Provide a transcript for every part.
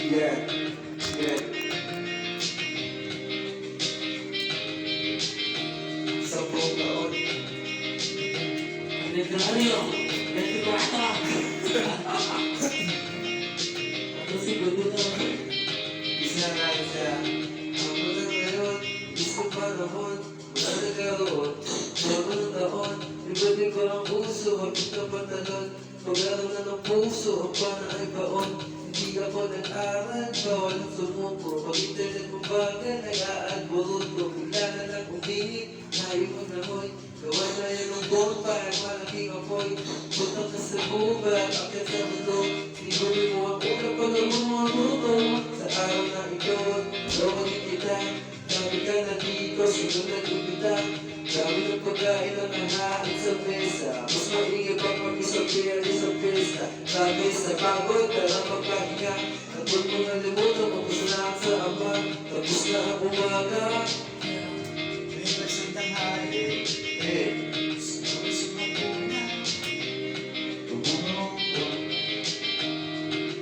Yeah, yeah. Sampung taon. Aniversario, 24. Tapos si Gudu na. Isa nga siya. Ang mga ngayon, gusto panahon, wala nagkaroon. Mga taon, iba't iba ang puso, hapit na pantalon. Pag-araw na ng puso, ang pana ay baon. Hindi ako nag-aral, bawal ang sumuko. Pag-internet mo bagay, ay aad-burot ko. Bigla na lang uminit, layo ang nahoy. Gawa na yan ng bomba, ay malaking apoy. Butang ka sa buba, akit sa mundo. Ibuli mo ako na pag-amon mo ang mundo. Sa araw na ito, lawagin kita. Sabi ka na dito, sunod na kupita. Dami ng pagkain ang nahain sa mesa. Mas maingay pang mag-isang piyali sa pesta. Sabi sa pagod, pero magpahinga. Tapos mo na limutan, tapos na ang sa ama. Tapos na ang umaga. May basang tanghali, sumapuna. Tumulong ko.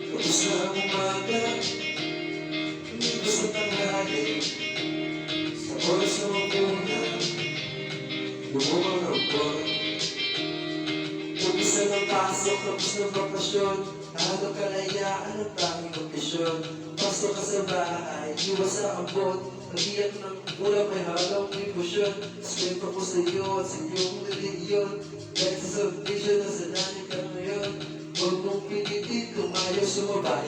Tapos na ang umaga. May basang tanghali. Sa oras na mapuna. Bumumang ko. Umpisa ng pasok, tapos ng bakasyon. Halo kalayaan at tanging okasyon. Pasok ka sa bahay, iwas sa ambot. Nagiyak ng ulam may halaw emosyon. Swento ko sa iyo at sa iyong religiyon. Kahit sa subdivision na sa nanin ka ngayon. Huwag mong pinitin kung ayaw sumabay.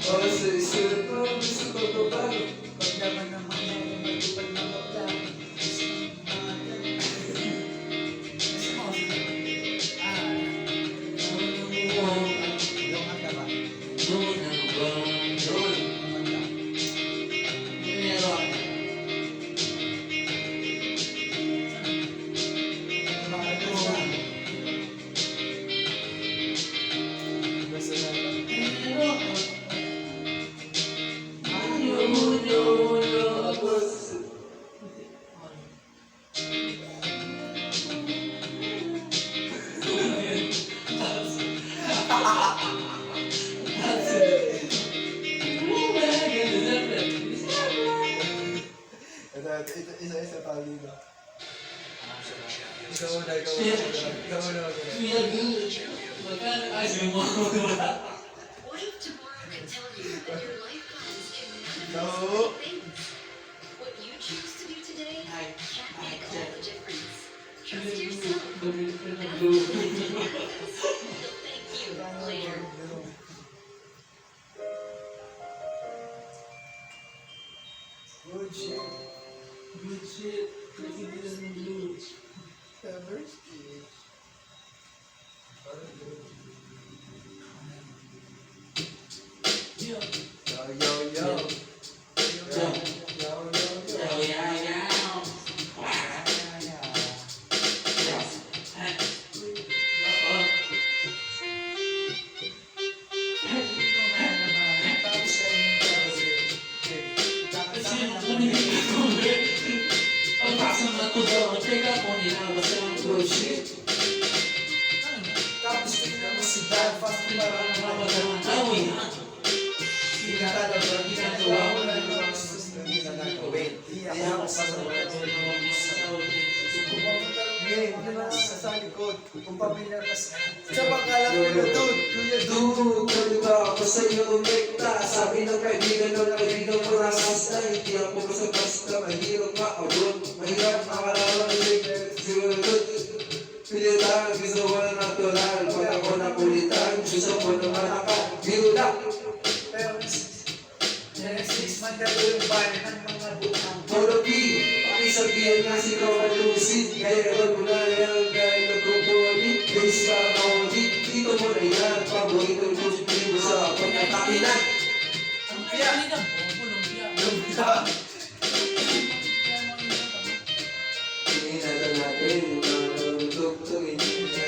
O sa isulat ko, gusto ko babago. Paglaman ng mga matupad na bakla. Yung handa ba? Doon ano ba? Yun. Kumanda. Meron. Mga sa basta na lang. Meron. Uno, Tapos, Ito, isa-isa tayo dito. Ikaw una, ikaw una. Ikaw una, Magkano ay mo? What if tomorrow could tell you that your life goals can No. manifest things? What you choose to do today can make all the difference. Trust yourself. They'll thank you later. Good shit. Good shit. Kasi hindi na ng blue. First is... Yo. Yo, yo, yo. Yo. Yo, yo, yo. Yo, yeah, yeah. Tapos kayo yung Kasi yung kuminig ko, ang pasang na to daw, teka ko nilabas ang good shit. Tapos tingnan mo si Dad, fast para naman. Awin. Hindi ka talaga ginagawa mo na yung mga gusto na hindi na nagawin. Kaya ako sa Ngayon, yun lang sa likod. Kung pamilyar ka sa... Sa pagkala Kuya Dude, Kuya Dude. dude, kami ba ako sa iyo umekta? Sabi ng kaibigan mo na basta. Hindi ako basta-basta, mahirap maabot. Mahirap makalaman ng sigurud. Pilitan, gusto ko na natural. Pag ako nakulitan, gusto ko naman ako. Biula! Pero, next 6 months na yung bayan ng mga butang. Puro B, pakisabihan nga si Kawa Lucid. Kaya alam mo na yan, kahit nagpupulit. Base pa ako, dito mo na yan. Paborito yung mo sa pagkakakilan. Lumpia! Lumpia! Hinihintay natin yung mga tugtugin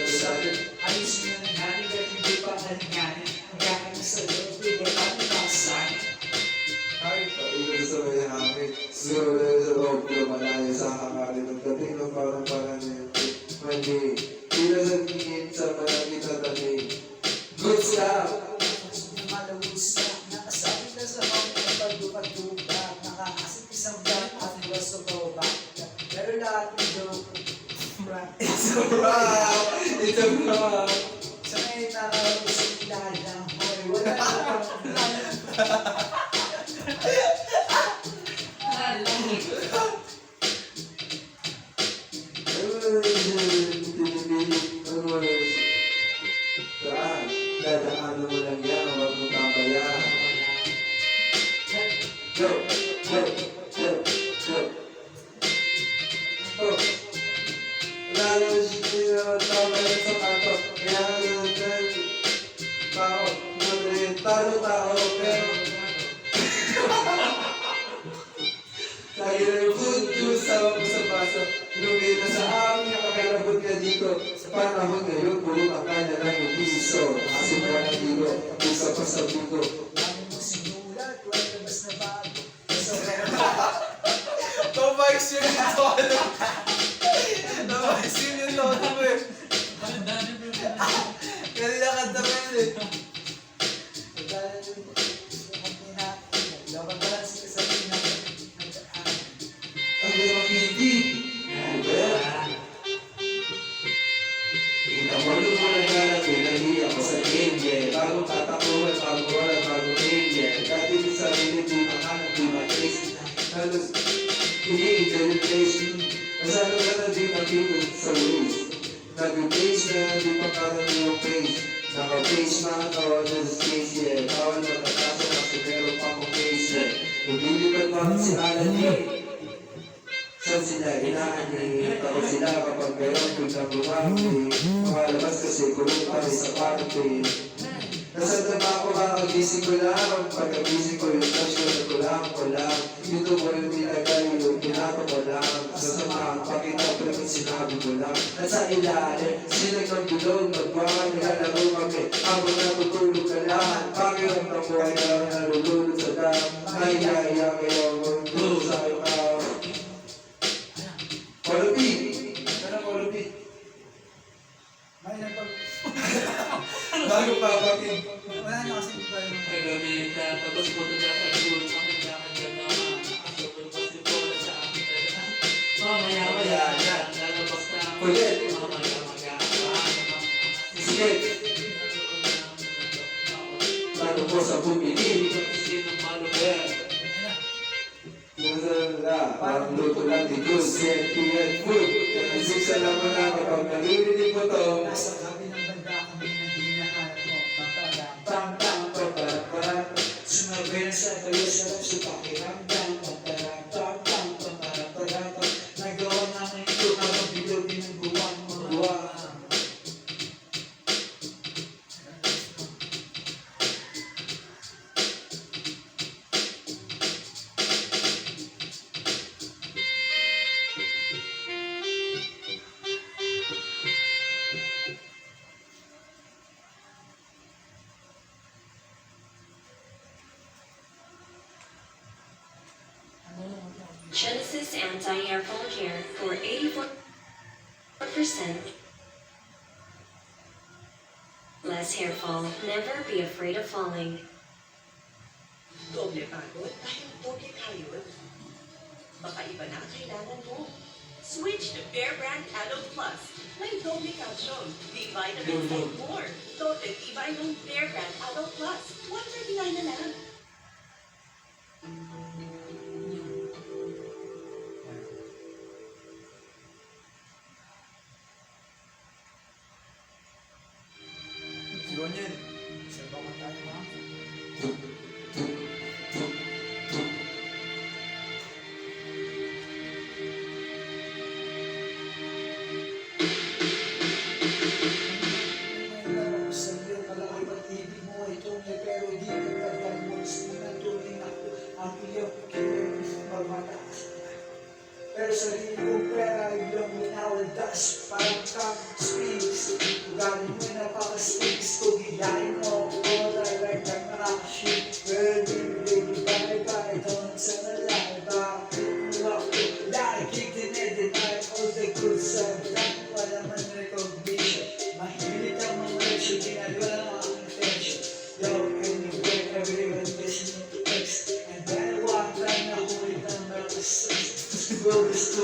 sa atin. Ayos mo na natin kahit hindi pa halinganin. Hanggang sa loob, hindi ka pa nakasahin. Ay, pauwi sa may hangin. Siguro sa loob ko malayo sa hangarin ng dating ng parang paranente. Mali, tila nagingin sa malaki na tabi. Good stuff! Malawis na, nakasabi na sa mga pagdupat-dupa. Nakakasip isang bag at gusto ko ba? Pero lahat ng joke, It's a wrap! It's a wrap! sa ngayon nakakawis ang ilala. Hoy, wala na. Dadaan mo lang yan, huwag mo tambayan. Go, go, go, go. Oh. Wala naman siya tambayan sa kanto. Kaya naman tao, tao, pero lagi na yung food juice sama mo sa baso. Lumit na sa amin, nakakilabot ka dito. Sa panahon ngayon, puro ka na lang yung piso. Kasi mo ng dito, isa pa sa buko. Ano mo sinulat, wala labas na bago. Tomax yun yung tono. Tomax yun yung tono mo eh. Kanina kanta mo yun eh. Magdala yun. Laban ba lang si Kasabina? Ang mga hindi. Kita mo nung mga naglalap, pinahili ako sa India. Bagong tatakuhan, bagong wala, bagong India. Dati sa sarili, di mahanap, di ma-taste. Halos, ini-enjoy yung place. Nasalo ka na di makita sa waist. Nag-taste na, di makaroon yung face. Naka-face man ako, just case, yeah. Bawal matatasa kasi meron pa akong case, yeah. Naglilipad pa si Alan Lee. Saan sila inaanit? Ako sila kapag meron biglang bumati. Makalabas kasi kulong kami sa party. Nasa trabaho kakagising ko lang. Pagkagising ko yung touch ko na kulang. YouTube ko yung nilagay yung pinato ko lang. Sasama, pakita ko lang sinabi ko lang. At sa ilalim, silag ng bilog, magbakan, nilalaro kami. Habang natutulog ka lang. Pakiramdam ko ay lang nalululog sa dam. Ay, kayo mo sa aking Kolopi! Ano Kolopi? May nagpag... Bago papakin. Wala na kasi di ba yun? Kagabi ka, tapos po ito sa gulo, makagakagyan na makakasabay pa si Paula sa akin. Mamaya-maya yan, lalabas na ako. Ulit. Mamaya-maya. Sige. Lalo po sa bumili. Sinong maluber? Parang luto lang di good, CNPN food. Nagsik sa laman na kapag naririnig mo to. Nasa kabi ng banda kami na hinahanap mo. Pam pam paparapara. Sumabay na sa kayo sarap sa pakiramdam. Pamparam pam pam pamparam. Nagawa namin ito habang bilog din ang buwan mo. Buwan. Genesis Anti-Air Fall Care for 84% less hair fall. Never be afraid of falling. Doble pagod dahil doble kayod. Baka iba na ang kailangan mo. Switch to Bear Brand Adult Plus. May doble calcium, D-vitamins, and more. Total tibay ng Bear Brand Adult Plus. $139 na lang. Yun yun. Sa baka tayo ha? Pero sa kong pera, ilang minawaldas. Parang kang speaks. Ugaling mo napaka-sticks. Tugilain mo. All direct ang nakakashit. Well, baby, bye-bye. Don't sa nalala.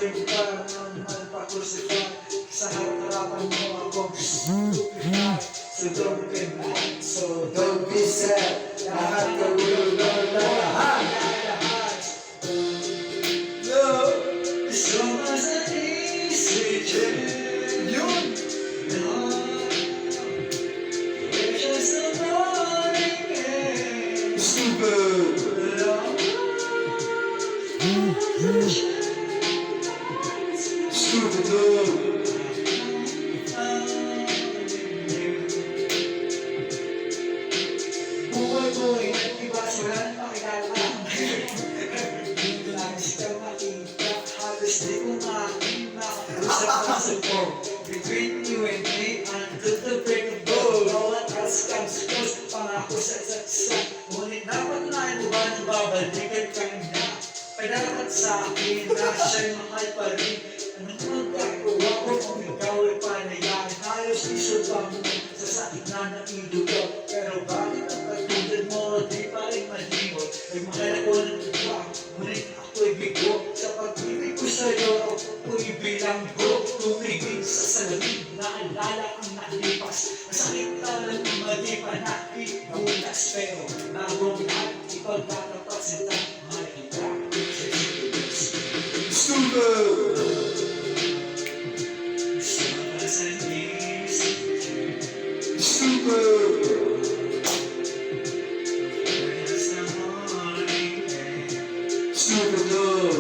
Swing pa ng magpa-crucify. Sa harapan mo akong stupefy. So don't be mad, so don't be sad. Lahat ka will learn lahat. No, so much at easy yun. No, precious the morning air. Stupid. Stupid dog. Buhay-buhay, iba sila ng pakilala. Lagi siya makita, halos di ko makakausap ko. Between you and me, until the break of dawn. Bawat as comes close, pangako sa saksak. Ngunit napatunayan mo ba na babalikan ka na? Padapat sa akin na siya'y mahal pa rin. Anong magkagawa ko kung ikaw ay panayain? Halos isubang mo sa sakit na nailugaw. Pero bakit ang katulad mo di pa rin malibot? Ay mahal ako ng iba, ngunit ako'y bigo. Sa pag-ibig ko sa'yo, ako'y bilanggo. Tumigil sa salamin, naalala ang nakalipas. Masakit na lang yung mali pa nakibulas. Pero nagong lahat, ipagkatapat sila. Mahal kita, Stupid! Stupid! Stupid dog!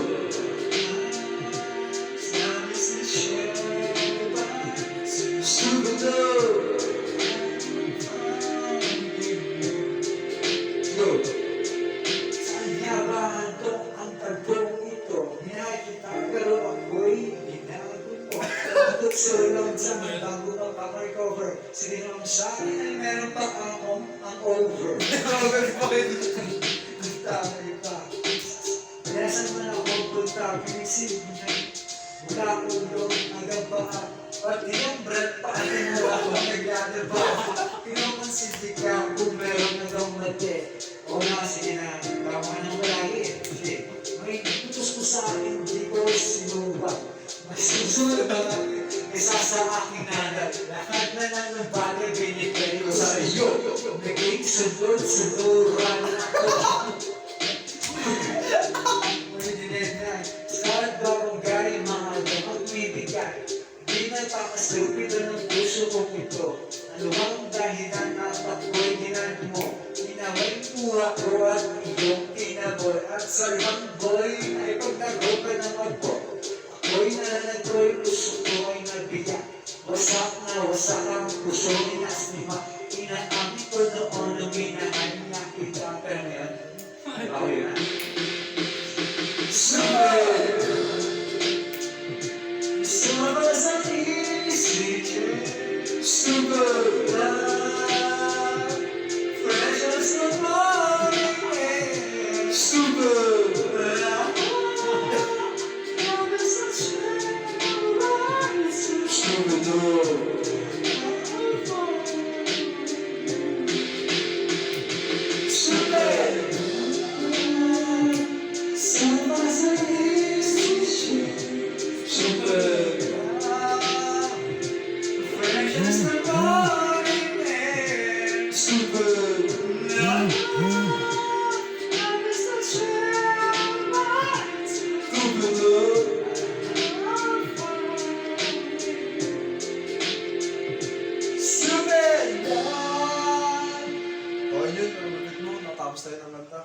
Stupid dog! Go! Saan nga ba handog ang tagpong ito? Hinay kita pero ako'y binago mo. Abot sulong sa may bago magpapag-recover. Sige naman sa akin ay meron pa akong ang over. Over pa rin. Ang tama pa. Pinasan mo na ako punta, pinisig mo na. Mula ulo hanggang paa. Pati yung breath pa rin mo ako naglalaba. Pinapansin ka kung meron na daw mati. O na, sige na, tama na malagi. Sige, may iputos ko sa akin, di ko sinubat. Mas susunod na natin, isa sa aking nanay. Lahat na lang ng bagay binigay ko sa iyo. Naging sunod-sunuran ako. May dinenay, sa barangay, mga damang bibigay. Di nagpapastupid ng puso kong ito. Ano bang dahilan at ako'y ginan mo? Inaway mura ko at iyong tinaboy. At sa iyong boy ay pagdago ka ng magbo. Ako'y nananagoy, puso ko ay nabiyak. Wasak na wasak ang puso ni Nasnima. Inaamit ko noon nung minahan niya kita. Pero ngayon, ako yun. Stupid! Sumama sa isip. Stupid! Precious the morning air. Stupid! Stupid dog! Stupid! Sumama sa isip. Stupid! Precious the morning air. Stupid! Stupid dog! Stupid dog! O yun, ang lupit mo, natapos tayo ng kanta.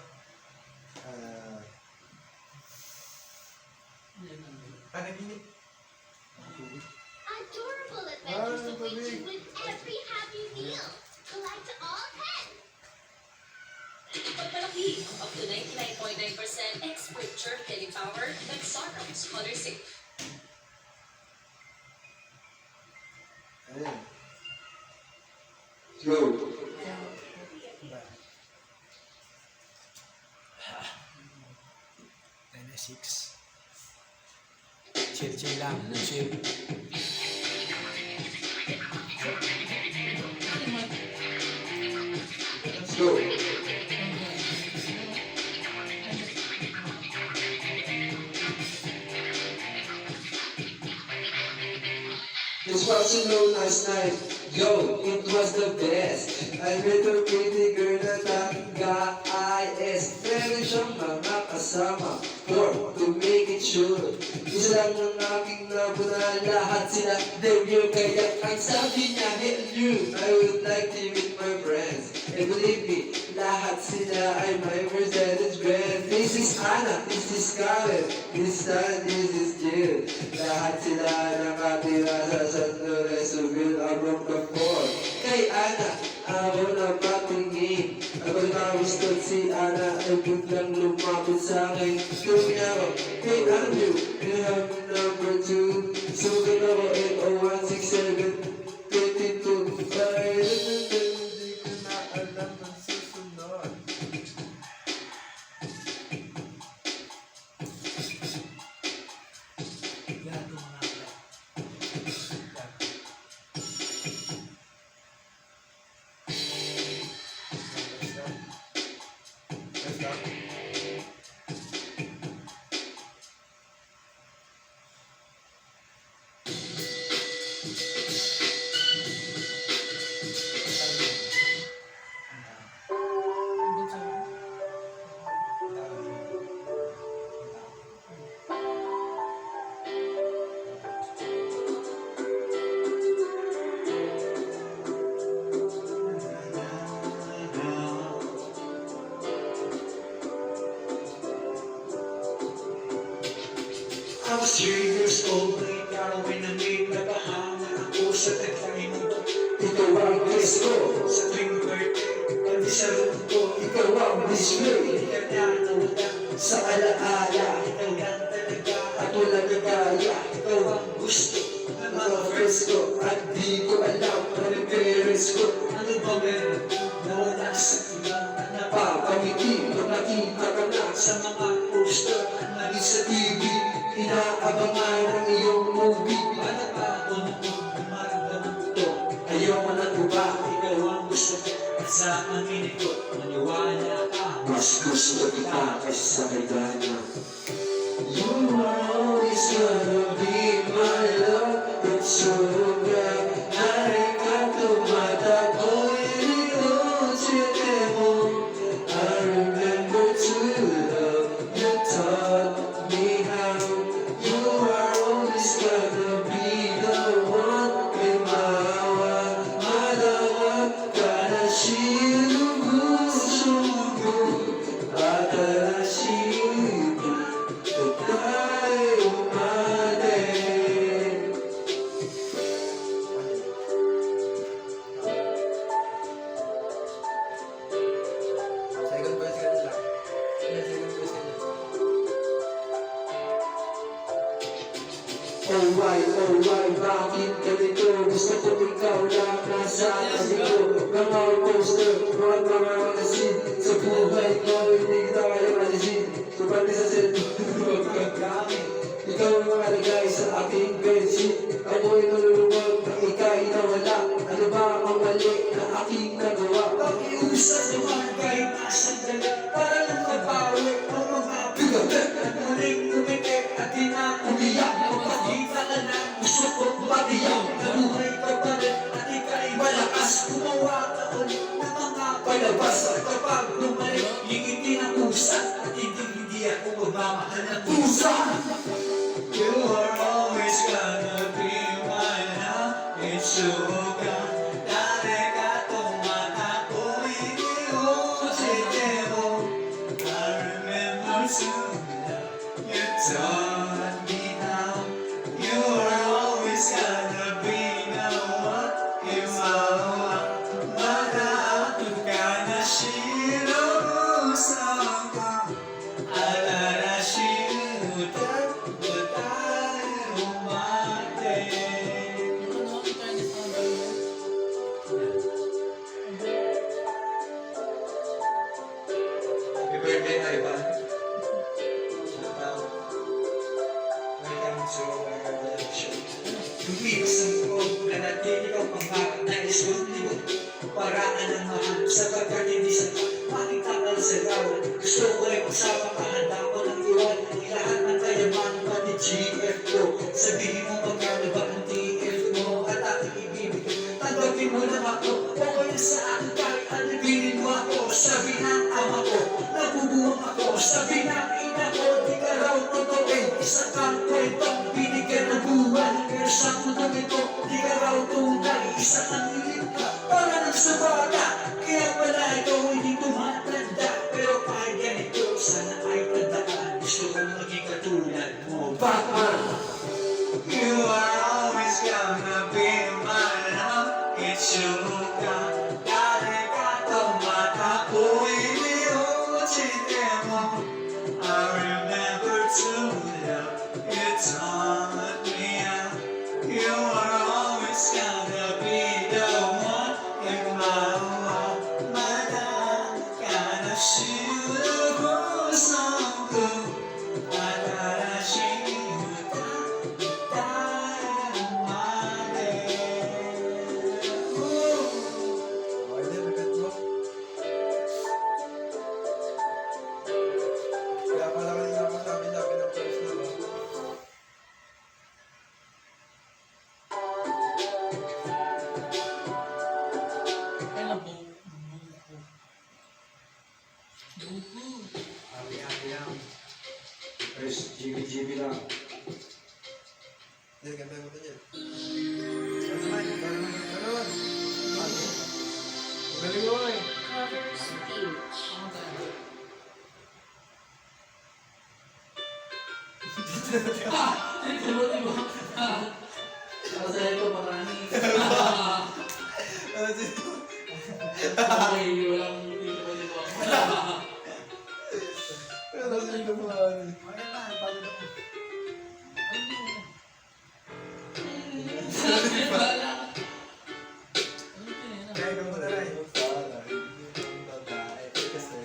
Panaginip. Adorable adventures Ah, await you galing. with every happy meal. Collect all 10. Pagmalaki, up to 99.9% expert germ killing power ng Sarams Color Safe. Ayan. Go! NS6. Chill lang, chill. Go! Cause Barcelona last night, yo, it was the best. I met a pretty girl na taga-IS. Meron siyang mga kasama, for to make it sure. Isa lang ang aking nabunan, lahat sila debut. Kaya ang sabi niya, hell you, I would like to meet my friends. And believe me, lahat sila ay my Mercedes Benz. This is Anna, this is Karen, this is Jill. Lahat sila nakatira sa San Lorenzo, abang the fort. Kay Anna, ako na patingin. Ako gusto si Anna ay biglang lumapit sa akin. Kumi ako, hey Andrew, you have number 2. Sugat ako 80167 22. Ay, hindi ko na alam ang susunod. Gato mga kapatid. I was 3 years old, gagawin ng big na bahana ako sa taglayin mo. Ikaw ang best ko, Sa tuwing birthday, pati sa room ko, ikaw ang best hindi friend. ka na nawala. Sa alaala, Ikaw yan talaga, at walang nagaya. ikaw ang gusto ng mga Mga friends friends ko, at di ko alam ang parents ko. Ano ba meron na wala sa iba na Papangiti, kung nakita ka na sa mga poster na Lagi sa TV, inaabangan ang iyong movie. Paano ba ako nung maramdaman to? Ayaw mo na ba? Ikaw ang gusto ko at sa aminin ko, maniwala ka. Mas gusto kita kaysa sa kagana. You are always gonna be my love. It's so good. Narin ka tumatakbo, inikot mo. I remember to love. You taught me how. You are always gonna be the one in my heart. Madawag ka na sinugusto ko. Atarashito, tayo umatin. Second verse ka nila. Second verse ka nila. Oh why, bakit ganito? Gusto ko ikaw lang nasa tabi ko. Mga poster, mga magazine. Sa buhay ko, hindi kita kaya alisin. Kapag sa cellphone, huwag kang gamit. Ikaw ang makalagay sa aking bedsheet. Ako'y nalulungkot na ika'y nawala. Ano ba ang mali na aking nagawa? Pakiusap naman kahit nasandali para lang mabawi ang mga bigat at muling umikit at di na umiyak. Magpakita ka na gusto kong patiyak. Nabuhay ka pa rin at ika'y malakas. Gumawa ka ulit ng mga palabas. At kapag lumalik, higiti ng pusa. At hindi ako magmamahal ng pusa. You are always gonna be my love. It's so good. Dare ka tumatakbo, iniusite mo. I remember soon you taught me how. You are always gonna be the one in my heart. Marami ka na sinuusap ko. Alarashin tayo umatin. Ano ang Chinese number mo? Happy birthday, Ivan. Welcome to my birthday show. Lumisan ko na natili kang pangarap na isulti mo. Paraan ng mahal sapagkat hindi sa makitakal sa gawan. Gusto ko ay pagsama kahanda ko ng iwan. Lahat ng kayamanan pati GF ko. Sabihin mo magkano ba ang TF mo? At Isa kang kwentong binigyan ng buwan. Pero sa mundong ito, di ka raw tunay. Isa kang ilikha, para ng sabata. Kaya pala ikaw hindi tumatanda. Pero kahit ganito, sana ay tandaan. Gusto kong maging katulad mo, Batman. You are always gonna be mine. It's you, dare ka tumatakbo, iniuulitin mo. I remember to love you, taught me how. You are always gonna be the one in my world. Madami ka na sinubusan ko. Okay din, agad mo. Kaya pala kanina ako sabi ng first na ba? Kaya buko. Abi-abi lang. Chris, GB lang. Yan, ganda mo din yan. Ano naman? Ano naman? Ano naman? Ang galing mo eh. Cover speech. Ano tayo? Diba? Kasi ito marami. Ano din? Okay, walang diba? Ano din ito mo ano? Okay na, bago na mo. Kaya ikaw mo na rin. Sana, hindi mo babae. Kasi,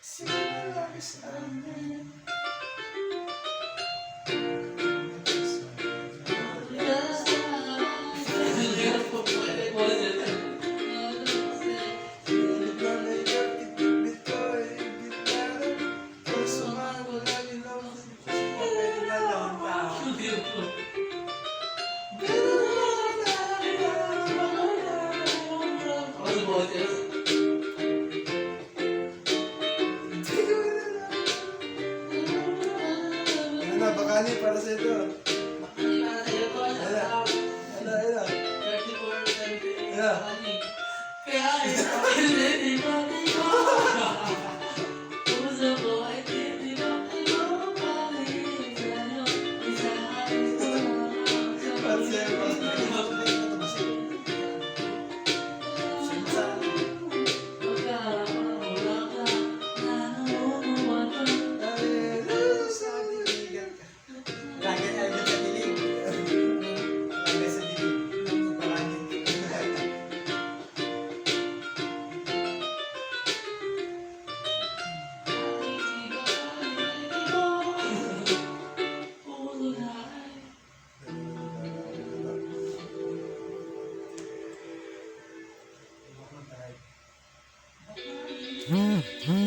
Sinabi sa amin. ano na, bakali para sa ito. Kaya di ba? Puso ko ay di ba? Para sa iyo. Lagi ay sa dilig. Lagi sa dilig. Parangin. Hmm.